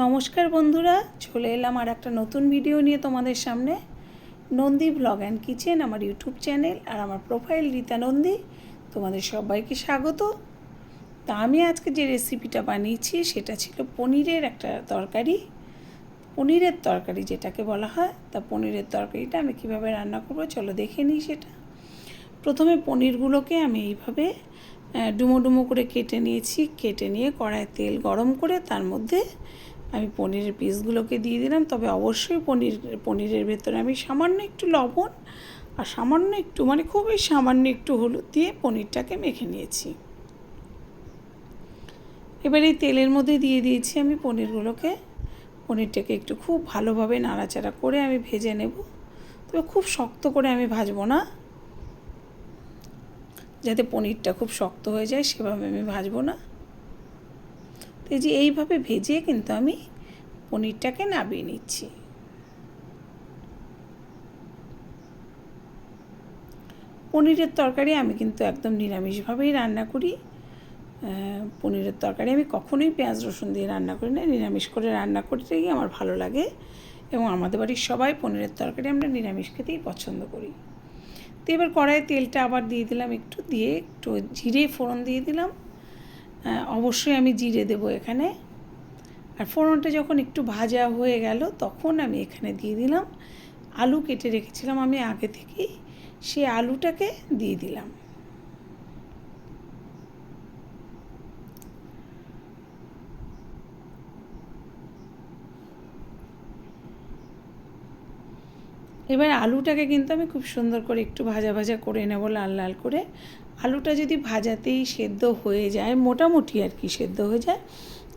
নমস্কার বন্ধুরা, চলে এলাম আর একটা নতুন ভিডিও নিয়ে তোমাদের সামনে। নন্দী ব্লগ অ্যান্ড কিচেন আমার ইউটিউব চ্যানেল আর আমার প্রোফাইল রীতা নন্দী। তোমাদের সবাইকে স্বাগত। তা আমি আজকে যে রেসিপিটা বানিয়েছি সেটা ছিল পনিরের একটা তরকারি। পনিরের তরকারি যেটাকে বলা হয়, তা পনিরের তরকারিটা আমি কীভাবে রান্না করবো চলো দেখে নিই সেটা। প্রথমে পনিরগুলোকে আমি এইভাবে ডুমো ডুমো করে কেটে নিয়েছি। কেটে নিয়ে কড়ায় তেল গরম করে তার মধ্যে আমি পনিরের পিসগুলোকে দিয়ে দিলাম। তবে অবশ্যই পনিরের ভেতরে আমি সামান্য একটু লবণ আর সামান্য একটু খুবই সামান্য একটু হলুদ দিয়ে পনিরটাকে মেখে নিয়েছি। এবার এই তেলের মধ্যে দিয়ে দিয়েছি আমি পনিরগুলোকে। পনিরটাকে একটু খুব ভালোভাবে নাড়াচাড়া করে আমি ভেজে নেব। তবে খুব শক্ত করে আমি ভাজবো না, যাতে পনিরটা খুব শক্ত হয়ে যায় সেভাবে আমি ভাজবো না। তো এই যে এইভাবে ভেজে কিন্তু আমি পনিরটাকে নামিয়ে নিচ্ছি। পনিরের তরকারি আমি কিন্তু একদম নিরামিষভাবেই রান্না করি। পনিরের তরকারি আমি কখনোই পেঁয়াজ রসুন দিয়ে রান্না করি না, নিরামিষ করে রান্না করতেই আমার ভালো লাগে। এবং আমাদের বাড়ির সবাই পনিরের তরকারি আমরা নিরামিষ খেতেই পছন্দ করি। তো এবার কড়াইয়ে তেলটা আবার দিয়ে দিলাম, একটু জিরে ফোড়ন দিয়ে দিলাম। অবশ্যই আমি জিরে দেবো এখানে। আর ফোড়নটা যখন একটু ভাজা হয়ে গেল তখন আমি এখানে দিয়ে দিলাম আলু কেটে রেখেছিলাম আমি আগে থেকেই, সেই আলুটাকে দিয়ে দিলাম। এবার আলুটাকে কিন্তু আমি খুব সুন্দর করে একটু ভাজা ভাজা করে নেব, লাল লাল করে। আলুটা যদি ভাজাতেই সেদ্ধ হয়ে যায়, মোটামুটি আর কি সেদ্ধ হয়ে যায়,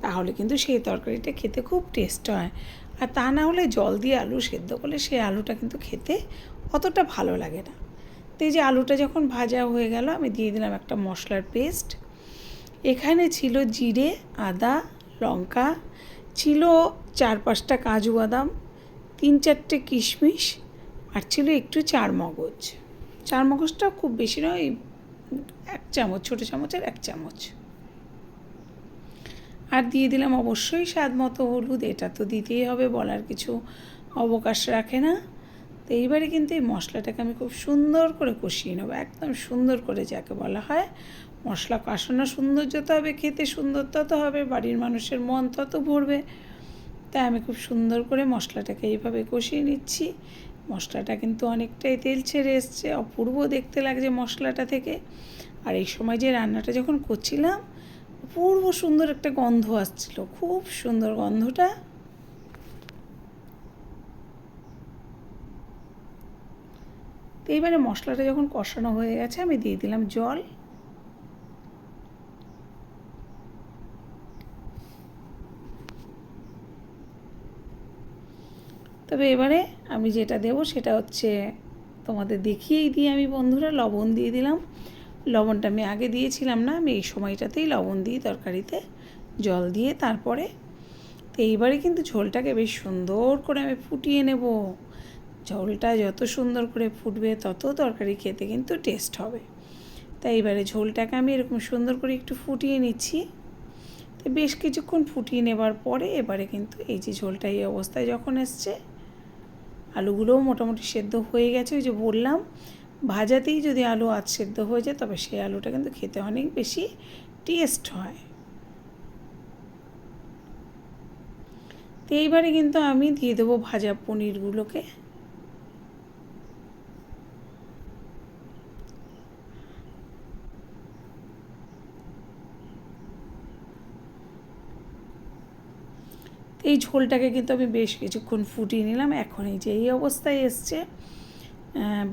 তাহলে কিন্তু সেই তরকারিটা খেতে খুব টেস্ট হয়। আর তা না হলে জল দিয়ে আলু সেদ্ধ করলে সেই আলুটা কিন্তু খেতে অতটা ভালো লাগে না। তো এই যে আলুটা যখন ভাজা হয়ে গেল, আমি দিয়ে দিলাম একটা মশলার পেস্ট। এখানে ছিল জিরে, আদা, লঙ্কা, ছিল 4-5টা কাজু বাদাম, 3-4টে কিশমিশ, আর ছিল একটু চারমগজ। চারমগজটা খুব বেশি নয়, 1 চামচ, ছোটো চামচের 1 চামচ। আর দিয়ে দিলাম অবশ্যই স্বাদ মতো হলুদ। এটা তো দিতেই হবে, বলার কিছু অবকাশ রাখে না। তো এইবারে কিন্তু এই মশলাটাকে আমি খুব সুন্দর করে কষিয়ে নেবো, একদম সুন্দর করে, যাকে বলা হয় মশলা কষানো সুন্দর যত হবে খেতে সুন্দর তত হবে, বাড়ির মানুষের মন তত ভরবে। তাই আমি খুব সুন্দর করে মশলাটাকে এইভাবে কষিয়ে নিচ্ছি। মশলাটা কিন্তু অনেকটাই তেল ছেড়ে এসছে, অপূর্ব দেখতে লাগছে মশলাটা থেকে। আর এই সময় যে রান্নাটা যখন করছিলাম, অপূর্ব সুন্দর একটা গন্ধ আসছিল, খুব সুন্দর গন্ধটা। তো এইবারে মশলাটা যখন কষানো হয়ে গেছে, আমি দিয়ে দিলাম জল। তবে এবারে আমি যেটা দেবো সেটা হচ্ছে, তোমাদের দেখিয়েই দিই আমি বন্ধুরা, লবণ দিয়ে দিলাম। লবণটা আমি আগে দিয়েছিলাম না, আমি এই সময়টাতেই লবণ দিই তরকারিতে, জল দিয়ে তারপরে। তো এইবারে কিন্তু ঝোলটাকে বেশ সুন্দর করে আমি ফুটিয়ে নেব। ঝোলটা যত সুন্দর করে ফুটবে তত তরকারি খেতে কিন্তু টেস্ট হবে। তাই এবারে ঝোলটাকে আমি এরকম সুন্দর করে একটু ফুটিয়ে নিচ্ছি। তো বেশ কিছুক্ষণ ফুটিয়ে নেবার পরে এবারে কিন্তু এই যে ঝোলটা এই অবস্থায় যখন এসছে, আলুগুলোও মোটামুটি সেদ্ধ হয়ে গেছে। ওই যে বললাম, ভাজাতেই যদি আলু সেদ্ধ হয়ে যায় তবে সেই আলুটা কিন্তু খেতে অনেক বেশি টেস্ট হয়। তো এইবারে কিন্তু আমি দিয়ে দেবো ভাজা পনিরগুলোকে। এই ঝোলটাকে কিন্তু আমি বেশ কিছুক্ষণ ফুটিয়ে নিলাম। এখন এই যে এই অবস্থায় এসছে,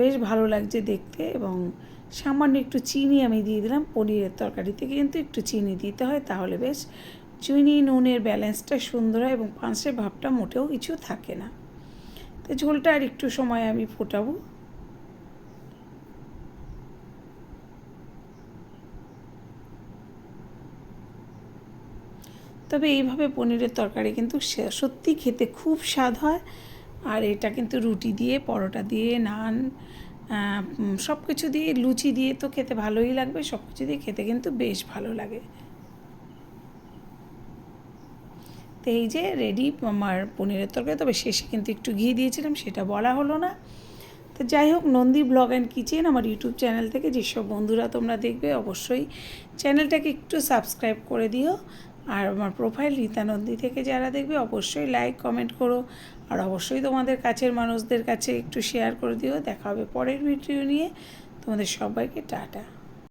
বেশ ভালো লাগছে দেখতে। এবং সামান্য একটু চিনি আমি দিয়ে দিলাম। পনিরের তরকারিতে কিন্তু একটু চিনি দিতে হয়, তাহলে বেশ চিনি নুনের ব্যালেন্সটা সুন্দর হয় এবং পাঁচের ভাবটা মোটেও কিছু থাকে না। তো ঝোলটা আর একটু সময় আমি ফোটাবো। তবে এইভাবে পনিরের তরকারি কিন্তু সত্যি খেতে খুব স্বাদ হয়। আর এটা কিন্তু রুটি দিয়ে, পরোটা দিয়ে, নান, সব কিছু দিয়ে, লুচি দিয়ে তো খেতে ভালোই লাগবে, সব কিছু দিয়ে খেতে কিন্তু বেশ ভালো লাগে। তো তো এই যে রেডি আমার পনিরের তরকারি, তবে শেষে কিন্তু একটু ঘি দিয়েছিলাম, সেটা বলা হলো না। তো যাই হোক, নন্দী ব্লগ অ্যান্ড কিচেন আমার ইউটিউব চ্যানেল থেকে যেসব বন্ধুরা তোমরা দেখবে অবশ্যই চ্যানেলটাকে একটু সাবস্ক্রাইব করে দিও। আর আমার প্রোফাইল রীতা নন্দী থেকে যারা দেখবে অবশ্যই লাইক কমেন্ট করো, আর অবশ্যই তোমাদের কাছের মানুষদের কাছে একটু শেয়ার করে দিও। দেখা হবে পরের ভিডিও নিয়ে। তোমাদের সবাইকে টাটা।